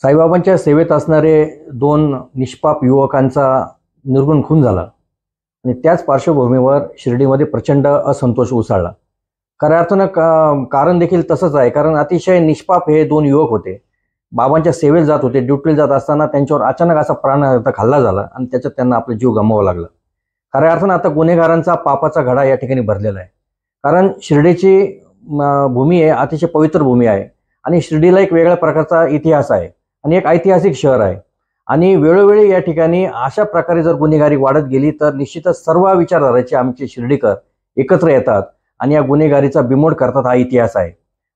साईबाबांच्या सेवेत असणारे दोन निष्पाप युवकांचा निर्गुण खून झाला आणि त्याच पार्श्वभूमीवर शिर्डीमध्ये प्रचंड असंतोष उसळला. खऱ्या अर्थानं कारण देखील तसंच आहे, कारण अतिशय निष्पाप हे दोन युवक होते. बाबांच्या सेवेत जात होते, ड्युटीला जात असताना त्यांच्यावर अचानक असा प्राणघातक हल्ला झाला आणि त्याच्यात त्यांना आपला जीव गमवावा लागला. खऱ्या अर्थानं आता गुन्हेगारांचा पापाचा घडा या ठिकाणी भरलेला आहे. कारण शिर्डीची भूमी आहे, अतिशय पवित्र भूमी आहे आणि शिर्डीला एक वेगळ्या प्रकारचा इतिहास आहे आणि एक ऐतिहासिक शहर आहे. आणि वेळोवेळी या ठिकाणी अशा प्रकारे जर गुन्हेगारी वाढत गेली तर निश्चितच सर्व विचारधारेचे आमचे शिर्डीकर एकत्र येतात आणि या गुन्हेगारीचा बिमोड करतात. हा इतिहास आहे.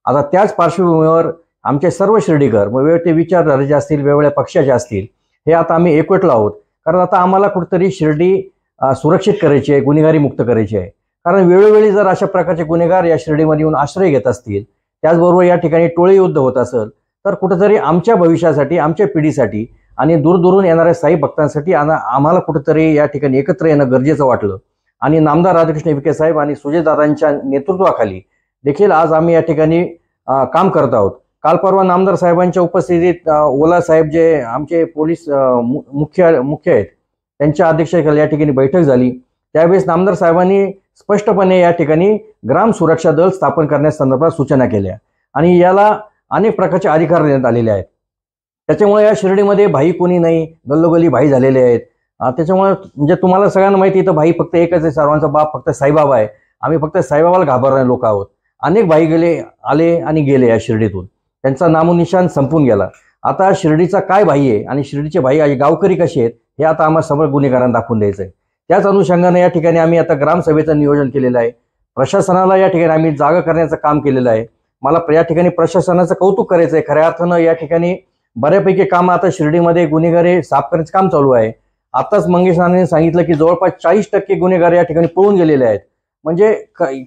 आता त्याच पार्श्वभूमीवर आमचे सर्व शिर्डीकर वेगवेगळे विचारधारेचे असतील, वेगवेगळ्या पक्षाचे असतील, हे आता आम्ही एकवटलो आहोत. कारण आता आम्हाला कुठेतरी शिर्डी सुरक्षित करायची आहे, गुन्हेगारी मुक्त करायची आहे. कारण वेळोवेळी जर अशा प्रकारचे गुन्हेगार या शिर्डीमध्ये येऊन आश्रय घेत असतील, त्याचबरोबर या ठिकाणी टोळी युद्ध होत असेल, तर कुठेतरी आमच्या भविष्यासाठी, आमच्या पिढीसाठी आणि दूरदूरून येणाऱ्या साई भक्तांसाठी आम्हाला कुठेतरी या ठिकाणी एकत्र येणं गरजेचं वाटलं. आणि नामदार राधाकृष्ण विखे साहेब आणि सुजयदादांच्या नेतृत्वाखाली देखील आज आम्ही या ठिकाणी काम करत आहोत. काल परवा नामदार साहेबांच्या उपस्थितीत ओला साहेब जे आमचे पोलीस मुख्य आहेत, त्यांच्या अध्यक्षतेखाली या ठिकाणी बैठक झाली. त्यावेळेस नामदार साहेबांनी स्पष्टपणे या ठिकाणी ग्राम सुरक्षा दल स्थापन करण्यासंदर्भात सूचना केल्या आणि याला अनेक प्रकारचे अधिकार देण्यात आलेले आहेत. त्याच्यामुळे या शिर्डीमध्ये भाई कोणी नाही, गल्लोगल्ली भाई झालेले आहेत. त्याच्यामुळे म्हणजे तुम्हाला सगळ्यांना माहिती आहे, तर भाई फक्त एकच आहे, सर्वांचा बाप फक्त साईबाबा आहे. आम्ही फक्त साईबाबाला घाबरणारे लोक आहोत. अनेक भाई आले आणि गेले या शिर्डीतून, त्यांचा नामोनिशान संपून गेला. आता शिर्डीचा काय भाई आहे आणि शिर्डीचे भाई गावकरी कसे आहेत हे आता आम्हाला समोर गुन्हेगारांना दाखवून द्यायचं आहे. त्याच अनुषंगाने या ठिकाणी आम्ही आता ग्रामसभेचं नियोजन केलेलं आहे. प्रशासनाला या ठिकाणी आम्ही जागा करण्याचं काम केलेलं आहे. मला या ठिकाणी प्रशासनाचं कौतुक करायचं आहे. खऱ्या अर्थानं या ठिकाणी बऱ्यापैकी काम आता शिर्डीमध्ये गुन्हेगारी साफ करण्याचं काम चालू आहे. आताच मंगेश नानांनी सांगितलं की जवळपास 40% गुन्हेगार या ठिकाणी पळून गेलेले आहेत. म्हणजे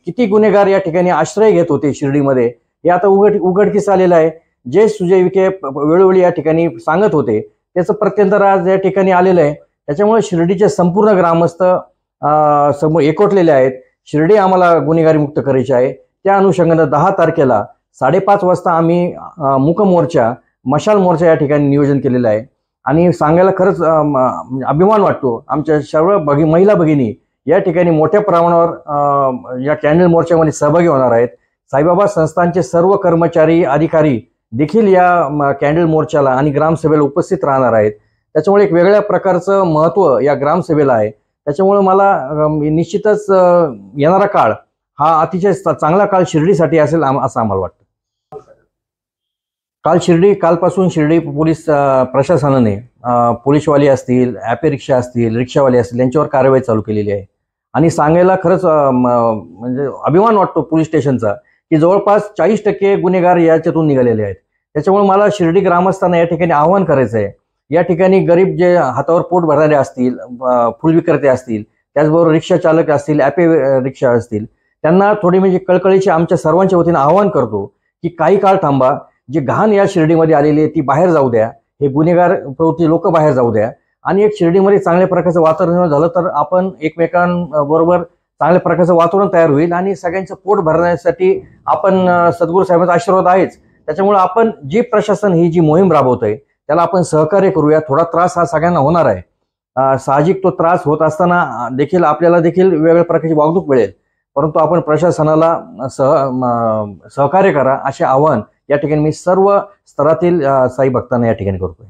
किती गुन्हेगार या ठिकाणी आश्रय घेत होते शिर्डीमध्ये हे आता उघडकीस आलेलं आहे. जे सुजय विखे वेळोवेळी या ठिकाणी सांगत होते त्याचं प्रत्यंतर आज या ठिकाणी आलेलं आहे. त्याच्यामुळे शिर्डीचे संपूर्ण ग्रामस्थ समोर एकवटलेले आहेत. शिर्डी आम्हाला गुन्हेगारी मुक्त करायची आहे. त्या अनुषंगानं 10 तारखेला 5:30 वाजता आम्ही मूक मोर्चा, मशाल मोर्चा या ठिकाणी नियोजन केलेलं आहे. आणि सांगायला खरंच अभिमान वाटतो, आमच्या सर्व महिला भगिनी या ठिकाणी मोठ्या प्रमाणावर या कॅन्डल मोर्चामध्ये सहभागी होणार आहेत. साईबाबा संस्थांचे सर्व कर्मचारी, अधिकारी देखील या कॅन्डल मोर्चाला आणि ग्रामसभेला उपस्थित राहणार आहेत. त्याच्यामुळे एक वेगळ्या प्रकारचं महत्त्व या ग्रामसभेला आहे. त्याच्यामुळे मला निश्चितच येणारा काळ हा अतिशय चांगला काळ शिर्डीसाठी असेल असं आम्हाला वाटतं. कालपासून शिर्डी पोलीस प्रशासनाने पोलीसवाले असतील, ॲपे रिक्षा असतील, रिक्षावाले असतील यांच्यावर कारवाई चालू केलेली आहे. आणि सांगायला खरंच म्हणजे अभिमान वाटतो पोलीस स्टेशनचा की जवळपास 40% गुन्हेगार याच्यातून निघालेले आहेत. त्याच्यामुळे मला शिर्डी ग्रामस्थांना या ठिकाणी आवाहन करायचं आहे. या ठिकाणी गरीब जे हातावर पोट भरणारे असतील, फुल विक्रेते असतील, त्याचबरोबर रिक्षा चालक असतील, ॲपे रिक्षा असतील, त्यांना थोडी म्हणजे कळकळीची आमच्या सर्वांच्या वतीनं आवाहन करतो की काही काळ थांबा. जी घाण या शिर्डीमध्ये आलेली आहे ती बाहेर जाऊ द्या. हे गुन्हेगार प्रवृत्ती लोक बाहेर जाऊ द्या आणि एक शिर्डीमध्ये चांगल्या प्रकारचं वातावरण झालं तर आपण एकमेकांबरोबर चांगल्या प्रकारचं वातावरण तयार होईल आणि सगळ्यांचं पोट भरण्यासाठी आपण सद्गुरू साहेबांचा आशीर्वाद आहेच. त्याच्यामुळे आपण जी प्रशासन ही जी मोहीम राबवतोय त्याला आपण सहकार्य करूया. थोडा त्रास हा सगळ्यांना होणार आहे. साहजिक तो त्रास होत असताना देखील आपल्याला देखील वेगवेगळ्या प्रकारची वागणूक मिळेल, परंतु आपण प्रशासनाला सहकार्य करा असे आवाहन या ठिकाणी मी सर्व स्तरातील साई भक्तांना या ठिकाणी करतोय.